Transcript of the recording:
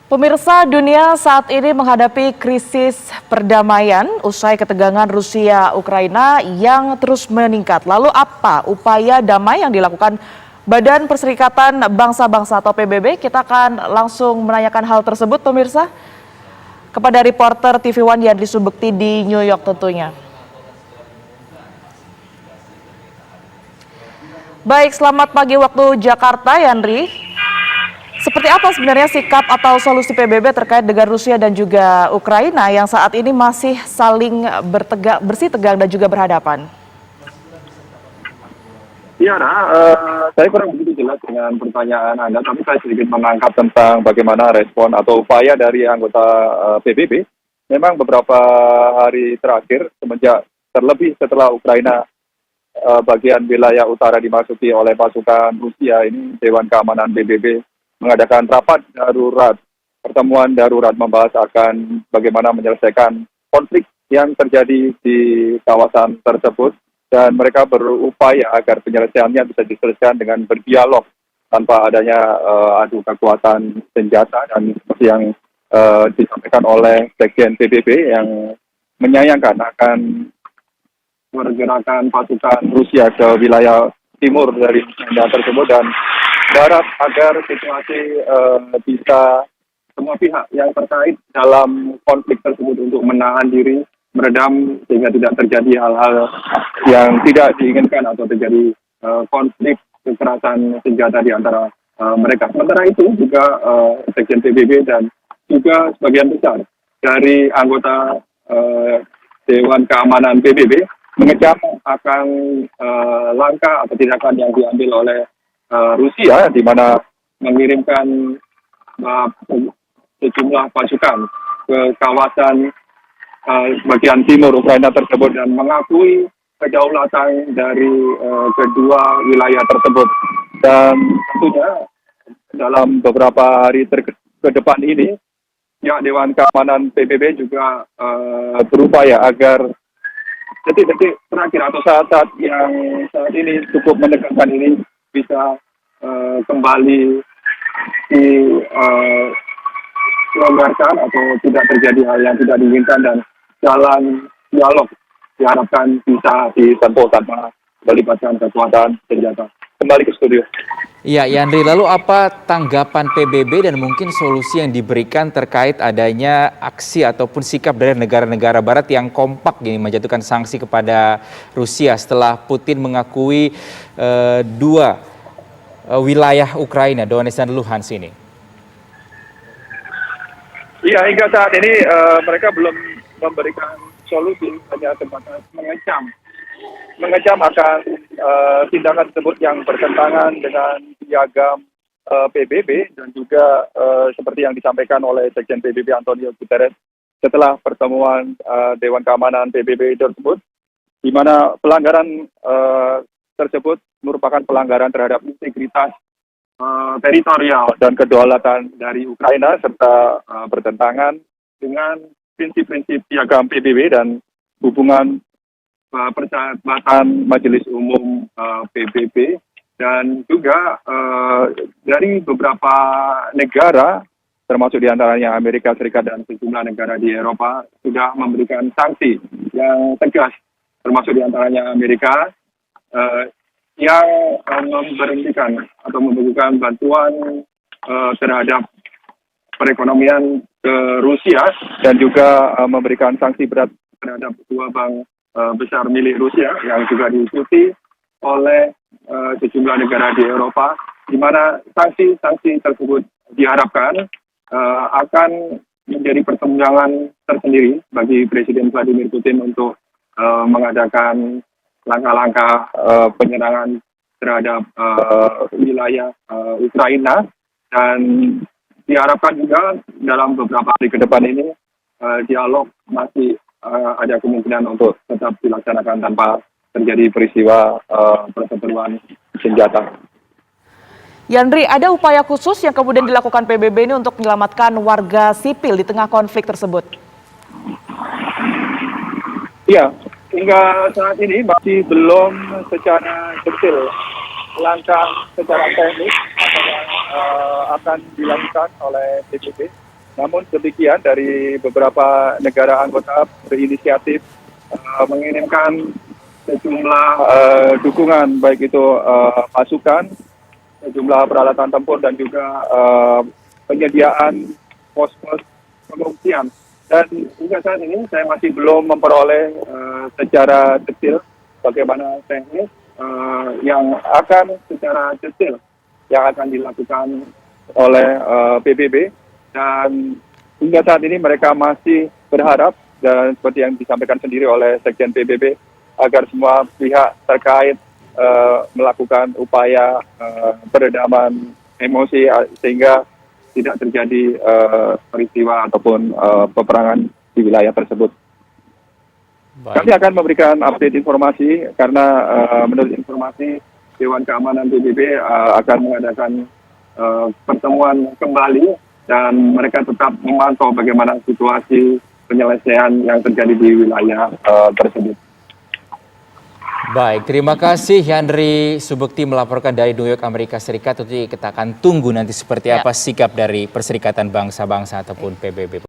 Pemirsa, dunia saat ini menghadapi krisis perdamaian usai ketegangan Rusia-Ukraina yang terus meningkat. Lalu apa upaya damai yang dilakukan Badan Perserikatan Bangsa-Bangsa atau PBB? Kita akan langsung menanyakan hal tersebut, pemirsa, kepada reporter TV One Yandri Subekti di New York tentunya. Baik, selamat pagi waktu Jakarta, Yandri. Seperti apa sebenarnya sikap atau solusi PBB terkait dengan Rusia dan juga Ukraina yang saat ini masih saling bersitegang dan juga berhadapan? Ya, saya kurang begitu jelas dengan pertanyaan Anda, tapi saya sedikit menangkap tentang bagaimana respon atau upaya dari anggota PBB. Memang beberapa hari terakhir, terlebih setelah Ukraina bagian wilayah utara dimasuki oleh pasukan Rusia, ini Dewan Keamanan PBB mengadakan rapat darurat, pertemuan darurat membahas akan bagaimana menyelesaikan konflik yang terjadi di kawasan tersebut, dan mereka berupaya agar penyelesaiannya bisa diselesaikan dengan berdialog tanpa adanya adu kekuatan senjata, dan seperti yang disampaikan oleh Sekjen PBB yang menyayangkan akan pergerakan pasukan Rusia ke wilayah timur dari Ukraina tersebut, dan berharap agar situasi bisa semua pihak yang terkait dalam konflik tersebut untuk menahan diri, meredam sehingga tidak terjadi hal-hal yang tidak diinginkan atau terjadi konflik kekerasan senjata di antara mereka. Sementara itu juga Sekjen PBB dan juga sebagian besar dari anggota Dewan Keamanan PBB mengecam akan langkah atau tindakan yang diambil oleh Rusia, di mana mengirimkan sejumlah pasukan ke kawasan bagian timur Ukraina tersebut dan mengakui kedaulatan dari kedua wilayah tersebut. Dan tentunya dalam beberapa hari ke depan ini, ya, Dewan Keamanan PBB juga berupaya agar detik-detik terakhir atau saat-saat yang saat ini cukup menegangkan ini bisa kembali dilonggarkan atau tidak terjadi hal yang tidak diinginkan, dan jalan dialog diharapkan bisa ditempuh tanpa melibatkan kekuatan senjata. Kembali ke studio. Iya, Yandri, lalu apa tanggapan PBB dan mungkin solusi yang diberikan terkait adanya aksi ataupun sikap dari negara-negara barat yang kompak gini menjatuhkan sanksi kepada Rusia setelah Putin mengakui dua wilayah Ukraina, Donetsk dan Luhansk ini? Iya, hingga saat ini mereka belum memberikan solusi, hanya sebatas mengecam akan tindakan tersebut yang bertentangan dengan piagam PBB, dan juga seperti yang disampaikan oleh Sekjen PBB Antonio Guterres setelah pertemuan Dewan Keamanan PBB tersebut, di mana pelanggaran tersebut merupakan pelanggaran terhadap integritas teritorial dan kedaulatan dari Ukraina, serta bertentangan dengan prinsip-prinsip piagam PBB dan hubungan persahabatan Majelis Umum PBB, dan juga dari beberapa negara termasuk diantaranya Amerika Serikat dan sejumlah negara di Eropa sudah memberikan sanksi yang tegas, termasuk diantaranya Amerika yang memberhentikan atau memberikan bantuan terhadap perekonomian ke Rusia, dan juga memberikan sanksi berat terhadap dua bank besar milik Rusia yang juga diikuti oleh sejumlah negara di Eropa, di mana sanksi-sanksi tersebut diharapkan akan menjadi pertimbangan tersendiri bagi Presiden Vladimir Putin untuk mengadakan langkah-langkah penyerangan terhadap wilayah Ukraina, dan diharapkan juga dalam beberapa hari ke depan ini dialog masih ada kemungkinan untuk tetap dilaksanakan tanpa terjadi peristiwa perseteruan senjata. Yandri, ada upaya khusus yang kemudian dilakukan PBB ini untuk menyelamatkan warga sipil di tengah konflik tersebut? Iya, hingga saat ini masih belum secara detail langkah secara teknis yang akan dilakukan oleh PBB Namun demikian dari beberapa negara anggota berinisiatif mengirimkan sejumlah dukungan, baik itu pasukan, sejumlah peralatan tempur dan juga penyediaan pos-pos pengungsian. Dan hingga saat ini saya masih belum memperoleh secara detail bagaimana teknis yang akan secara detail yang akan dilakukan oleh PBB. Dan hingga saat ini mereka masih berharap, dan seperti yang disampaikan sendiri oleh Sekjen PBB, agar semua pihak terkait melakukan upaya peredaman emosi sehingga tidak terjadi peristiwa ataupun peperangan di wilayah tersebut. Baik. Kami akan memberikan update informasi karena menurut informasi Dewan Keamanan PBB akan mengadakan pertemuan kembali dan mereka tetap memantau bagaimana situasi penyelesaian yang terjadi di wilayah tersebut. Baik, terima kasih Yandri Subekti melaporkan dari New York, Amerika Serikat. Tentu kita akan tunggu nanti seperti apa sikap dari Perserikatan Bangsa-Bangsa ataupun PBB.